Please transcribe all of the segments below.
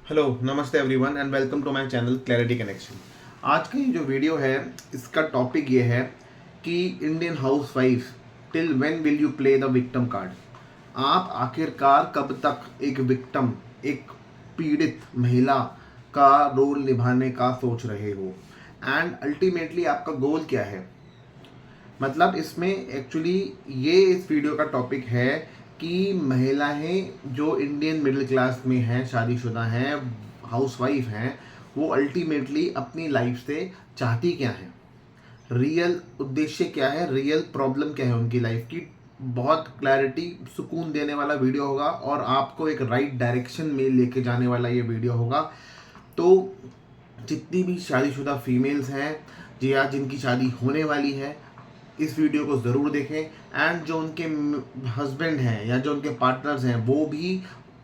Hello नमस्ते everyone and welcome to my channel Clarity Connection. आज का ये जो वीडियो है इसका टॉपिक ये है कि Indian house wife till when will you play the victim card. आप आखिरकार कब तक एक विक्टिम, एक पीड़ित महिला का रोल निभाने का सोच रहे हो एंड अल्टीमेटली आपका गोल क्या है। मतलब इसमें एक्चुअली ये इस वीडियो का टॉपिक है कि महिलाएं जो इंडियन मिडिल क्लास में हैं, शादीशुदा हैं, हाउसवाइफ हैं, वो अल्टीमेटली अपनी लाइफ से चाहती क्या हैं, रियल उद्देश्य क्या है, रियल प्रॉब्लम क्या है उनकी लाइफ की। बहुत क्लैरिटी, सुकून देने वाला वीडियो होगा और आपको एक राइट डायरेक्शन में लेके जाने वाला ये वीडियो होगा। तो जितनी भी शादीशुदा फीमेल्स हैं जी या जिनकी शादी होने वाली है, इस वीडियो को ज़रूर देखें एंड जो उनके हस्बैंड हैं या जो उनके पार्टनर्स हैं वो भी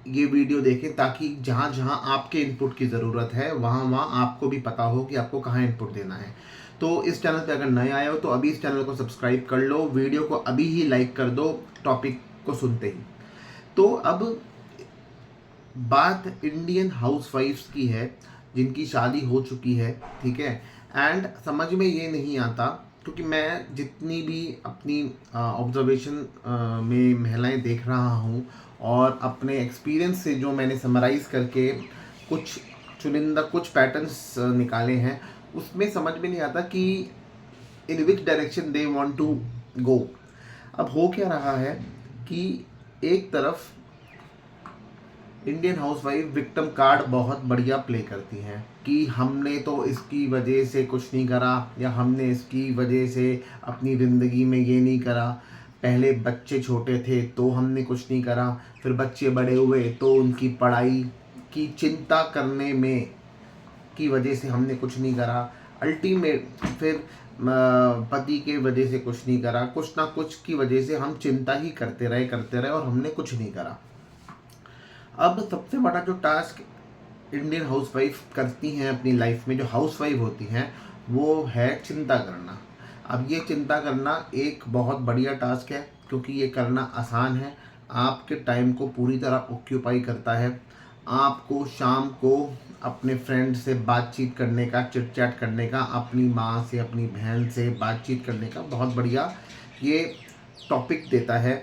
ये वीडियो देखें, ताकि जहाँ जहाँ आपके इनपुट की ज़रूरत है वहाँ वहाँ आपको भी पता हो कि आपको कहाँ इनपुट देना है। तो इस चैनल पे अगर नए आए हो तो अभी इस चैनल को सब्सक्राइब कर लो, वीडियो को अभी ही लाइक कर दो टॉपिक को सुनते ही। तो अब बात इंडियन हाउसवाइफ्स की है जिनकी शादी हो चुकी है, ठीक है। एंड समझ में ये नहीं आता, क्योंकि मैं जितनी भी अपनी ऑब्जर्वेशन में महिलाएं देख रहा हूँ और अपने एक्सपीरियंस से जो मैंने समराइज़ करके कुछ चुनिंदा कुछ पैटर्न्स निकाले हैं, उसमें समझ में नहीं आता कि in which direction they want to go. अब हो क्या रहा है कि एक तरफ इंडियन हाउसवाइफ विक्टिम कार्ड बहुत बढ़िया प्ले करती हैं कि हमने तो इसकी वजह से कुछ नहीं करा, या हमने इसकी वजह से अपनी ज़िंदगी में ये नहीं करा, पहले बच्चे छोटे थे तो हमने कुछ नहीं करा, फिर बच्चे बड़े हुए तो उनकी पढ़ाई की चिंता करने में की वजह से हमने कुछ नहीं करा, अल्टीमेट फिर पति के वजह से कुछ नहीं करा, कुछ ना कुछ की वजह से हम चिंता ही करते रहे और हमने कुछ नहीं करा। अब सबसे बड़ा जो टास्क इंडियन हाउसवाइफ करती हैं अपनी लाइफ में, जो हाउसवाइफ होती हैं, वो है चिंता करना। अब ये चिंता करना एक बहुत बढ़िया टास्क है, क्योंकि ये करना आसान है, आपके टाइम को पूरी तरह ऑक्यूपाई करता है। आपको शाम को अपने फ्रेंड से बातचीत करने का, चिट चैट करने का, अपनी माँ से, अपनी बहन से बातचीत करने का बहुत बढ़िया ये टॉपिक देता है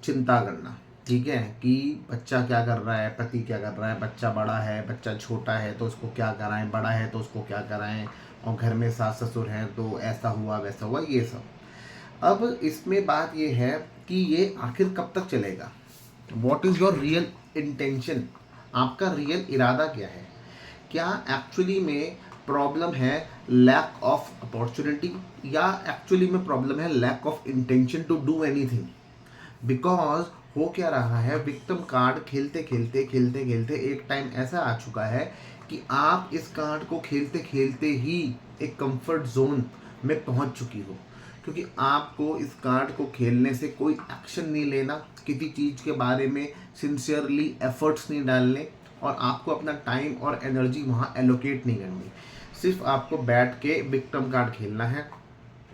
चिंता करना, ठीक है। कि बच्चा क्या कर रहा है, पति क्या कर रहा है, बच्चा बड़ा है, बच्चा छोटा है तो उसको क्या कराएं, बड़ा है तो उसको क्या कराएं, और घर में सास ससुर हैं तो ऐसा हुआ वैसा हुआ, ये सब। अब इसमें बात ये है कि ये आखिर कब तक चलेगा। What is your real intention, आपका रियल इरादा क्या है। क्या एक्चुअली में प्रॉब्लम है लैक ऑफ अपॉर्चुनिटी, या एक्चुअली में प्रॉब्लम है lack of intention to do anything. Because हो क्या रहा है, विक्टिम कार्ड खेलते खेलते एक टाइम ऐसा आ चुका है कि आप इस कार्ड को खेलते खेलते ही एक कंफर्ट जोन में पहुंच चुकी हो, क्योंकि आपको इस कार्ड को खेलने से कोई एक्शन नहीं लेना, किसी चीज़ के बारे में सिंसियरली एफर्ट्स नहीं डालने, और आपको अपना टाइम और एनर्जी वहाँ एलोकेट नहीं करनी। सिर्फ आपको बैठ के विक्टिम कार्ड खेलना है,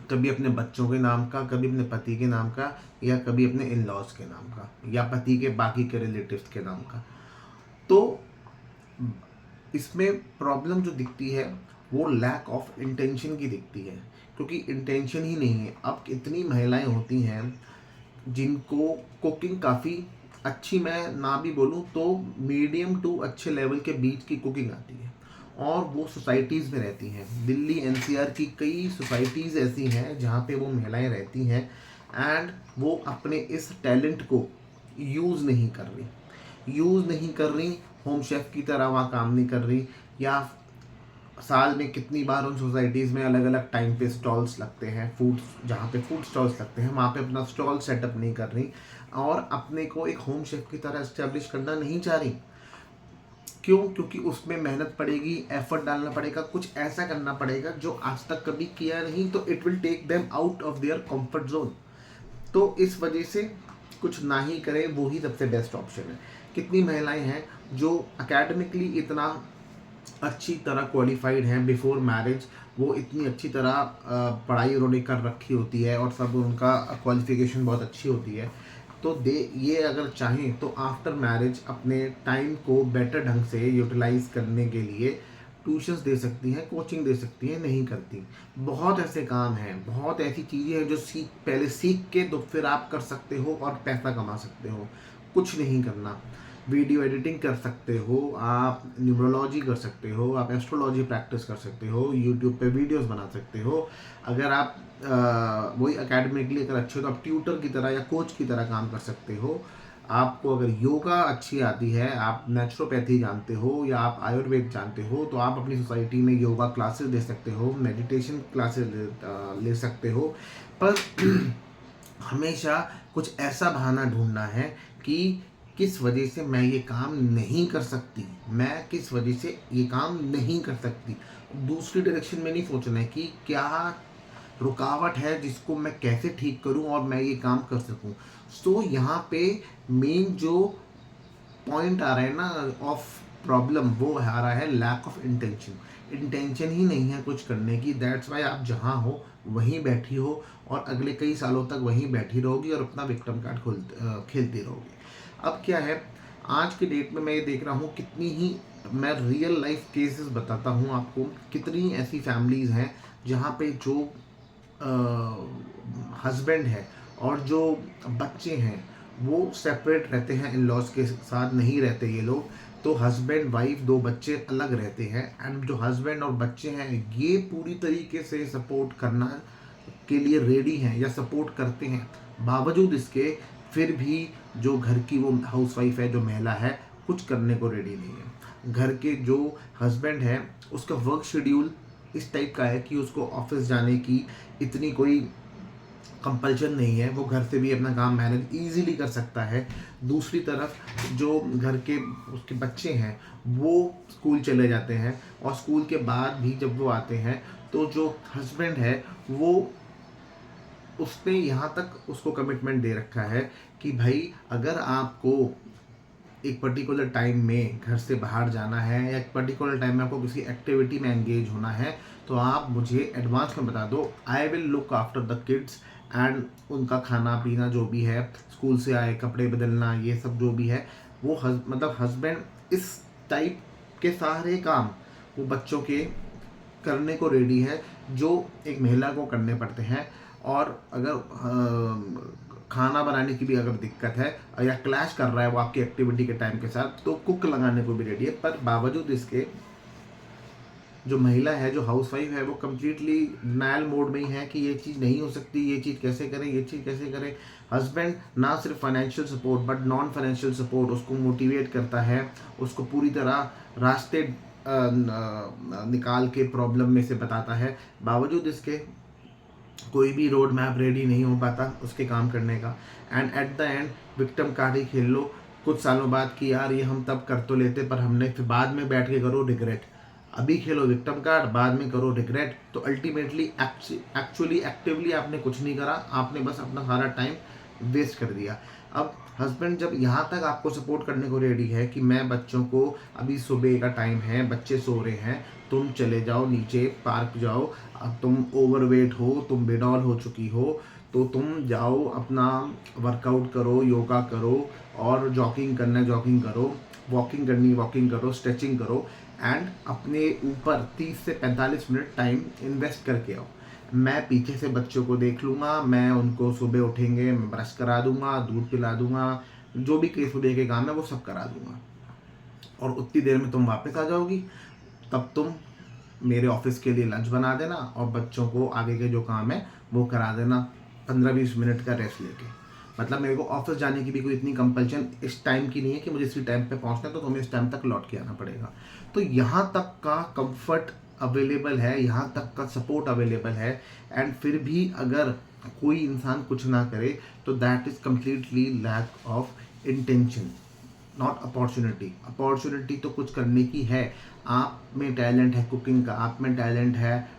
कभी अपने बच्चों के नाम का, कभी अपने पति के नाम का, या कभी अपने इन लॉज के नाम का, या पति के बाकी के रिलेटिव्स के नाम का। तो इसमें प्रॉब्लम जो दिखती है वो लैक ऑफ इंटेंशन की दिखती है, क्योंकि इंटेंशन ही नहीं है। अब इतनी महिलाएं होती हैं जिनको कुकिंग काफ़ी अच्छी, मैं ना भी बोलूँ तो मीडियम टू अच्छे लेवल के बीच की कुकिंग आती है, और वो सोसाइटीज़ में रहती हैं। दिल्ली एनसीआर की कई सोसाइटीज़ ऐसी हैं जहाँ पे वो महिलाएं रहती हैं एंड वो अपने इस टैलेंट को यूज़ नहीं कर रही, होम शेफ़ की तरह वहाँ काम नहीं कर रही, या साल में कितनी बार उन सोसाइटीज़ में अलग अलग टाइम पे स्टॉल्स लगते हैं, फूड जहाँ पे फूड स्टॉल्स लगते हैं वहाँ पे अपना स्टॉल सेटअप नहीं कर रही, और अपने को एक होम शेफ़ की तरह इस्टेब्लिश करना नहीं चाह रही। क्यों? क्योंकि उसमें मेहनत पड़ेगी, एफर्ट डालना पड़ेगा, कुछ ऐसा करना पड़ेगा जो आज तक कभी किया नहीं, तो it will take them out of their comfort zone. तो इस वजह से कुछ ना ही करें, वो ही सबसे बेस्ट ऑप्शन है। कितनी महिलाएं हैं जो एकेडमिकली इतना अच्छी तरह क्वालिफाइड हैं बिफोर मैरिज, वो इतनी अच्छी तरह पढ़ाई उन्होंने कर रखी होती है और सब उनका क्वालिफिकेशन बहुत अच्छी होती है, तो ये अगर चाहें तो आफ्टर मैरिज अपने टाइम को बेटर ढंग से यूटिलाइज करने के लिए ट्यूशन्स दे सकती हैं, कोचिंग दे सकती हैं, नहीं करती। बहुत ऐसे काम हैं, बहुत ऐसी चीज़ें हैं जो पहले सीख के तो फिर आप कर सकते हो और पैसा कमा सकते हो। कुछ नहीं करना, वीडियो एडिटिंग कर सकते हो आप, न्यूमरोलॉजी कर सकते हो आप, एस्ट्रोलॉजी प्रैक्टिस कर सकते हो, यूट्यूब पे वीडियोस बना सकते हो। अगर आप वही एकेडमिकली अगर अच्छे हो तो आप ट्यूटर की तरह या कोच की तरह काम कर सकते हो। आपको अगर योगा अच्छी आती है, आप नेचुरोपैथी जानते हो या आप आयुर्वेद जानते हो, तो आप अपनी सोसाइटी में योगा क्लासेस दे सकते हो, मेडिटेशन क्लासेस ले सकते हो। पर हमेशा कुछ ऐसा बहाना ढूंढना है कि किस वजह से मैं ये काम नहीं कर सकती, मैं किस वजह से ये काम नहीं कर सकती। दूसरी डायरेक्शन में नहीं सोचना है कि क्या रुकावट है जिसको मैं कैसे ठीक करूं और मैं ये काम कर सकूं। सो यहाँ पे मेन जो पॉइंट आ रहा है ना ऑफ प्रॉब्लम, वो आ रहा है लैक ऑफ इंटेंशन। इंटेंशन ही नहीं है कुछ करने की, दैट्स वाई आप जहाँ हो वहीं बैठी हो और अगले कई सालों तक वहीं बैठी रहोगी और अपना विक्टिम कार्ड खेलती रहोगी। अब क्या है, आज के डेट में मैं ये देख रहा हूँ कितनी ही, मैं रियल लाइफ केसेस बताता हूँ आपको, कितनी ऐसी फैमिलीज़ हैं जहाँ पे जो हस्बैंड है और जो बच्चे हैं वो सेपरेट रहते हैं, इन लॉज के साथ नहीं रहते ये लोग। तो हस्बैंड वाइफ दो बच्चे अलग रहते हैं, एंड जो हस्बैंड और बच्चे हैं ये पूरी तरीके से सपोर्ट करना के लिए रेडी हैं या सपोर्ट करते हैं। बावजूद इसके फिर भी जो घर की वो हाउसवाइफ है, जो महिला है, कुछ करने को रेडी नहीं है। घर के जो हस्बैंड है उसका वर्क शेड्यूल इस टाइप का है कि उसको ऑफिस जाने की इतनी कोई कंपल्शन नहीं है, वो घर से भी अपना काम मैनेज इजीली कर सकता है। दूसरी तरफ जो घर के उसके बच्चे हैं वो स्कूल चले जाते हैं, और स्कूल के बाद भी जब वो आते हैं तो जो हस्बैंड है वो उसने यहाँ तक उसको कमिटमेंट दे रखा है कि भाई अगर आपको एक पर्टिकुलर टाइम में घर से बाहर जाना है या एक पर्टिकुलर टाइम में आपको किसी एक्टिविटी में एंगेज होना है तो आप मुझे एडवांस में बता दो, I will look after the kids, and उनका खाना पीना जो भी है, स्कूल से आए कपड़े बदलना, ये सब जो भी है वो मतलब हस्बैंड इस टाइप के सारे काम वो बच्चों के करने को रेडी है जो एक महिला को करने पड़ते हैं। और अगर खाना बनाने की भी अगर दिक्कत है या क्लैश कर रहा है वो आपकी एक्टिविटी के टाइम के साथ, तो कुक लगाने को भी रेडी है। पर बावजूद इसके जो महिला है, जो हाउसवाइफ है, वो कम्प्लीटली डिनायल मोड में ही है कि ये चीज़ नहीं हो सकती, ये चीज़ कैसे करें, ये चीज़ कैसे करें। हस्बैंड ना सिर्फ financial support but non financial support उसको मोटिवेट करता है, उसको पूरी तरह रास्ते निकाल के प्रॉब्लम में से बताता है। बावजूद इसके कोई भी रोड मैप रेडी नहीं हो पाता उसके काम करने का, and at the end victim card ही खेल लो कुछ सालों बाद कि यार ये हम तब कर तो लेते पर हमने, फिर बाद में बैठ के करो रिग्रेट। अभी खेलो विक्टिम कार्ड, बाद में करो रिग्रेट। तो अल्टीमेटली एक्चुअली एक्टिवली आपने कुछ नहीं करा, आपने बस अपना सारा टाइम वेस्ट कर दिया। अब हस्बैंड जब यहाँ तक आपको सपोर्ट करने को रेडी है कि मैं बच्चों को, अभी सुबह का टाइम है, बच्चे सो रहे हैं, तुम चले जाओ नीचे पार्क जाओ, अब तुम ओवरवेट हो, तुम बेडॉल हो चुकी हो, तो तुम जाओ अपना वर्कआउट करो, योगा करो, और जॉगिंग करना है जॉगिंग करो, वॉकिंग करनी वॉकिंग करो, स्ट्रेचिंग करो, एंड अपने ऊपर 30 से 45 मिनट टाइम इन्वेस्ट करके आओ। मैं पीछे से बच्चों को देख लूँगा, मैं उनको सुबह उठेंगे मैं ब्रश करा दूँगा, दूध पिला दूँगा, जो भी सुबह के काम है वो सब करा दूँगा, और उतनी देर में तुम वापस आ जाओगी। तब तुम मेरे ऑफिस के लिए लंच बना देना और बच्चों को आगे के जो काम है वो करा देना, 15-20 मिनट का रेस्ट लेके। मतलब मेरे को ऑफिस जाने की भी कोई इतनी कंपल्शन इस टाइम की नहीं है कि मुझे इसी टाइम पे पहुंचना है तो तुम्हें इस टाइम तक लौट के आना पड़ेगा। तो यहाँ तक का कंफर्ट अवेलेबल है, यहाँ तक का सपोर्ट अवेलेबल है, एंड फिर भी अगर कोई इंसान कुछ ना करे तो that is completely lack of intention, not opportunity. Opportunity तो कुछ करने की है, आप में टैलेंट है कुकिंग का, आप में टैलेंट है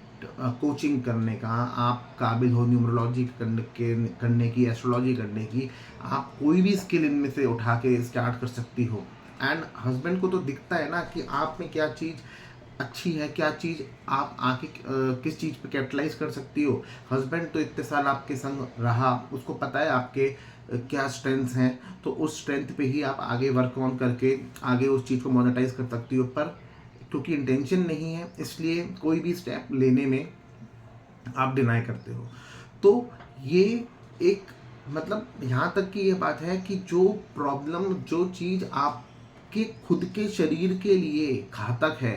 कोचिंग करने का, आप काबिल हो न्यूमरोलॉजी करने की, एस्ट्रोलॉजी करने की, आप कोई भी स्किल इनमें से उठा के स्टार्ट कर सकती हो। एंड हस्बैंड को तो दिखता है ना कि आप में क्या चीज़ अच्छी है, क्या चीज़ आप आगे किस चीज़ पे कैपिटलाइज कर सकती हो। हस्बैंड तो इतने साल आपके संग रहा, उसको पता है आपके क्या स्ट्रेंथ्स हैं, तो उस स्ट्रेंथ पे ही आप आगे वर्क ऑन करके आगे उस चीज़ को मोनेटाइज कर सकती हो। पर क्योंकि इंटेंशन नहीं है, इसलिए कोई भी स्टेप लेने में आप डिनाई करते हो। तो ये एक मतलब यहाँ तक की ये बात है कि जो प्रॉब्लम, जो चीज़ आपके खुद के शरीर के लिए घातक है,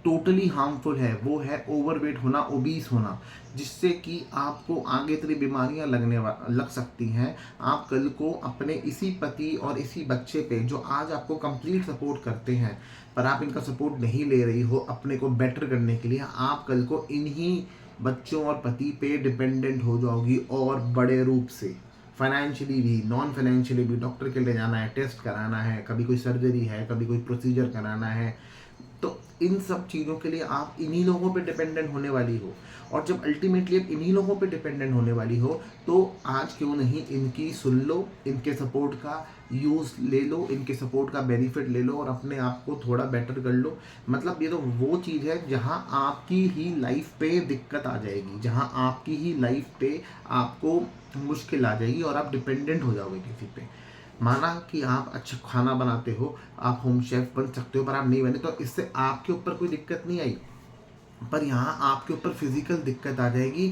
टोटली हार्मफुल है, वो है ओवरवेट होना, ओबीस होना, जिससे कि आपको आगे तेरी बीमारियां लग सकती हैं। आप कल को अपने इसी पति और इसी बच्चे पे, जो आज आपको कंप्लीट सपोर्ट करते हैं, पर आप इनका सपोर्ट नहीं ले रही हो अपने को बेटर करने के लिए, आप कल को इन्हीं बच्चों और पति पे डिपेंडेंट हो जाओगी, और बड़े रूप से फाइनेंशियली भी, नॉन फाइनेंशियली भी। डॉक्टर के ले जाना है, टेस्ट कराना है, कभी कोई सर्जरी है, कभी कोई प्रोसीजर कराना है, तो इन सब चीज़ों के लिए आप इन्हीं लोगों पे डिपेंडेंट होने वाली हो। और जब अल्टीमेटली आप इन्हीं लोगों पे डिपेंडेंट होने वाली हो, तो आज क्यों नहीं इनकी सुन लो, इनके सपोर्ट का यूज़ ले लो, इनके सपोर्ट का बेनिफिट ले लो और अपने आप को थोड़ा बेटर कर लो। मतलब ये तो वो चीज़ है जहाँ आपकी ही लाइफ पे दिक्कत आ जाएगी, जहाँ आपकी ही लाइफ पे आपको मुश्किल आ जाएगी और आप डिपेंडेंट हो जाओगे किसी पे। माना कि आप अच्छा खाना बनाते हो, आप होम शेफ बन सकते हो, पर आप नहीं बने, तो इससे आपके ऊपर कोई दिक्कत नहीं आई, पर यहाँ आपके ऊपर फिजिकल दिक्कत आ जाएगी,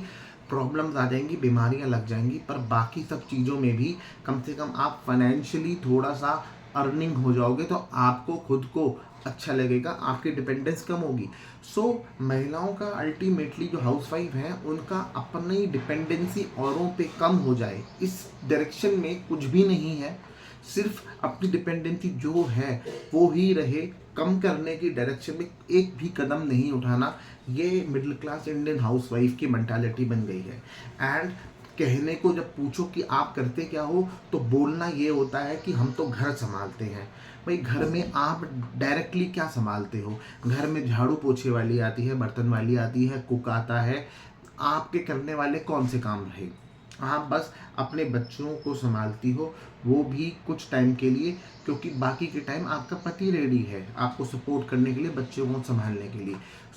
प्रॉब्लम्स आ जाएंगी, बीमारियां लग जाएंगी। पर बाकी सब चीज़ों में भी कम से कम आप फाइनेंशियली थोड़ा सा अर्निंग हो जाओगे, तो आपको खुद को अच्छा लगेगा, आपकी डिपेंडेंस कम होगी। सो महिलाओं का अल्टीमेटली, जो हाउसवाइफ हैं, उनका अपनी डिपेंडेंसी औरों पे कम हो जाए, इस डायरेक्शन में कुछ भी नहीं है। सिर्फ अपनी डिपेंडेंसी जो है वो ही रहे, कम करने की डायरेक्शन में एक भी कदम नहीं उठाना। ये मिडिल क्लास इंडियन हाउसवाइफ की मेंटालिटी बन गई है। एंड कहने को जब पूछो कि आप करते क्या हो, तो बोलना ये होता है कि हम तो घर संभालते हैं। भाई घर में आप डायरेक्टली क्या संभालते हो? घर में झाड़ू पोछे वाली आती है, बर्तन वाली आती है, कुक आता है, आपके करने वाले कौन से काम रहे? आप बस अपने बच्चों को संभालती हो, वो भी कुछ टाइम के लिए, क्योंकि बाकी के टाइम आपका पति रेडी है आपको सपोर्ट करने के लिए, बच्चों को संभालने के लिए।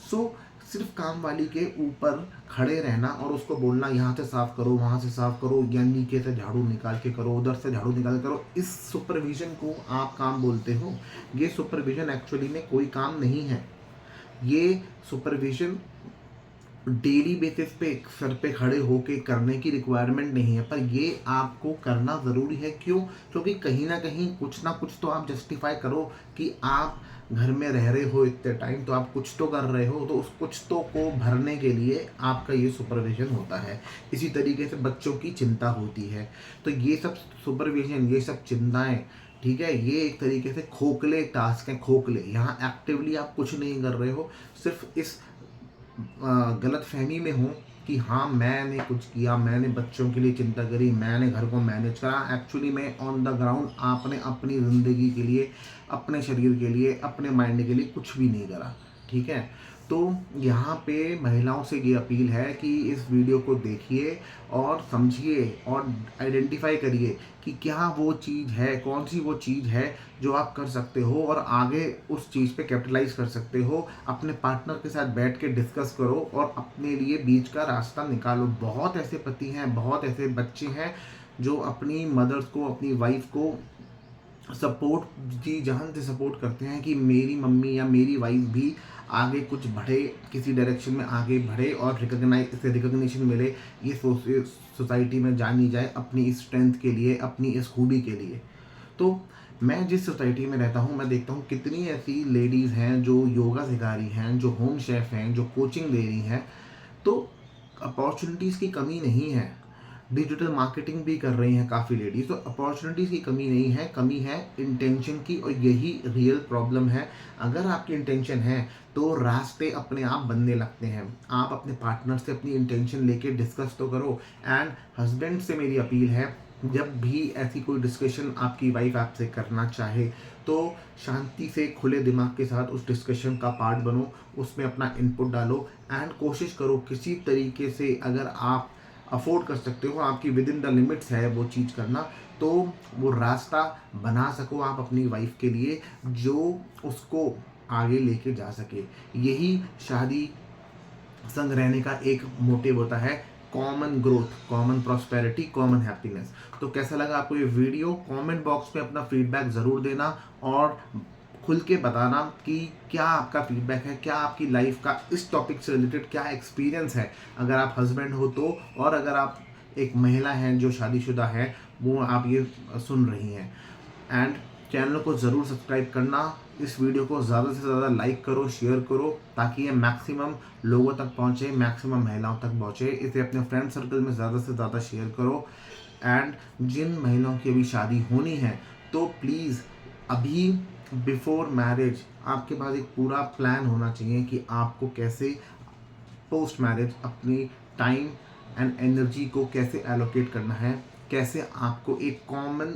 सो सिर्फ काम वाली के ऊपर खड़े रहना और उसको बोलना यहाँ से साफ करो, वहाँ से साफ करो, या नीचे से झाड़ू निकाल के करो, उधर से झाड़ू निकाल के करो, इस सुपरविजन को आप काम बोलते हो। ये सुपरविजन एक्चुअली में कोई काम नहीं है। ये सुपरविजन डेली बेसिस पे सर पे खड़े होके करने की रिक्वायरमेंट नहीं है, पर ये आपको करना ज़रूरी है। क्यों? क्योंकि कहीं ना कहीं कुछ ना कुछ तो आप जस्टिफाई करो कि आप घर में रह रहे हो इतने टाइम, तो आप कुछ तो कर रहे हो, तो उस कुछ तो को भरने के लिए आपका ये सुपरविजन होता है। इसी तरीके से बच्चों की चिंता होती है, तो ये सब सुपरविजन, ये सब चिंताएं, ठीक है, ये एक तरीके से खोखले टास्क हैं, खोखले। यहाँ एक्टिवली आप कुछ नहीं कर रहे हो, सिर्फ इस गलत फहमी में हूँ कि हाँ मैंने कुछ किया, मैंने बच्चों के लिए चिंता करी, मैंने घर को मैनेज करा। एक्चुअली मैं ऑन द ग्राउंड आपने अपनी ज़िंदगी के लिए, अपने शरीर के लिए, अपने माइंड के लिए कुछ भी नहीं करा। ठीक है, तो यहाँ पे महिलाओं से ये अपील है कि इस वीडियो को देखिए और समझिए और आइडेंटिफाई करिए कि क्या वो चीज़ है, कौन सी वो चीज़ है जो आप कर सकते हो और आगे उस चीज़ पे कैपिटलाइज कर सकते हो। अपने पार्टनर के साथ बैठ के डिस्कस करो और अपने लिए बीच का रास्ता निकालो। बहुत ऐसे पति हैं, बहुत ऐसे बच्चे हैं जो अपनी मदर्स को, अपनी वाइफ को सपोर्ट जी जान से सपोर्ट करते हैं कि मेरी मम्मी या मेरी वाइफ भी आगे कुछ बढ़े, किसी डायरेक्शन में आगे बढ़े और रिकग्निशन मिले, ये सोसाइटी में जानी जाए अपनी इस स्ट्रेंथ के लिए, अपनी इस खूबी के लिए। तो मैं जिस सोसाइटी में रहता हूँ, मैं देखता हूँ कितनी ऐसी लेडीज़ हैं जो योगा सिखा रही हैं, जो होम शेफ़ हैं, जो कोचिंग दे रही हैं। तो अपॉर्चुनिटीज़ की कमी नहीं है, डिजिटल मार्केटिंग भी कर रही हैं काफ़ी लेडीज़, तो अपॉर्चुनिटीज़ की कमी नहीं है, कमी है इंटेंशन की, और यही रियल प्रॉब्लम है। अगर आपकी इंटेंशन है तो रास्ते अपने आप बनने लगते हैं। आप अपने पार्टनर से अपनी इंटेंशन लेके डिस्कस तो करो। एंड हस्बैंड से मेरी अपील है, जब भी ऐसी कोई डिस्कशन आपकी वाइफ आपसे करना चाहे, तो शांति से खुले दिमाग के साथ उस डिस्कशन का पार्ट बनो, उसमें अपना इनपुट डालो एंड कोशिश करो किसी तरीके से, अगर आप अफोर्ड कर सकते हो, आपकी विद इन द लिमिट्स है वो चीज़ करना, तो वो रास्ता बना सको आप अपनी वाइफ के लिए, जो उसको आगे लेके जा सके। यही शादी संग रहने का एक मोटिव होता है, common growth, common prosperity, common happiness. तो कैसा लगा आपको ये वीडियो? कमेंट बॉक्स में अपना फीडबैक ज़रूर देना और खुल के बताना कि क्या आपका फीडबैक है, क्या आपकी लाइफ का इस टॉपिक से रिलेटेड क्या एक्सपीरियंस है, अगर आप हस्बैंड हो तो, और अगर आप एक महिला हैं जो शादीशुदा है, वो आप ये सुन रही हैं। एंड चैनल को ज़रूर सब्सक्राइब करना, इस वीडियो को ज़्यादा से ज़्यादा लाइक करो, शेयर करो, ताकि ये मैक्सिमम लोगों तक पहुँचे, मैक्सिमम महिलाओं तक पहुँचे। इसे अपने फ्रेंड सर्कल में ज़्यादा से ज़्यादा शेयर करो। एंड जिन महिलाओं की अभी शादी होनी है, तो प्लीज़ अभी बिफोर मैरिज आपके पास एक पूरा प्लान होना चाहिए कि आपको कैसे पोस्ट मैरिज अपनी टाइम एंड एनर्जी को कैसे एलोकेट करना है, कैसे आपको एक common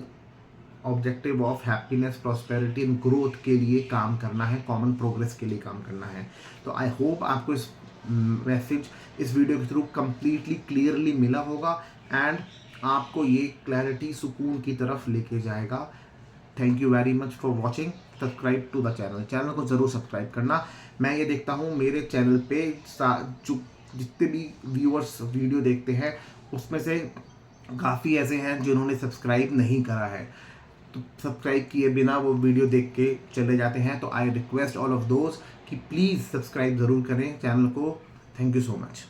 objective of happiness, prosperity and growth के लिए काम करना है, कॉमन प्रोग्रेस के लिए काम करना है। तो आई होप आपको इस मैसेज इस वीडियो के थ्रू कंप्लीटली क्लियरली मिला होगा एंड आपको ये क्लैरिटी सुकून की तरफ लेके जाएगा। Thank you very much for watching. Subscribe to the channel को ज़रूर सब्सक्राइब करना। मैं ये देखता हूँ मेरे चैनल पे जो जितने भी व्यूअर्स वीडियो देखते हैं, उसमें से काफ़ी ऐसे हैं जिन्होंने सब्सक्राइब नहीं करा है, तो सब्सक्राइब किए बिना वो वीडियो देख के चले जाते हैं। तो I request all of those कि प्लीज़ सब्सक्राइब ज़रूर करें चैनल को। Thank you so much.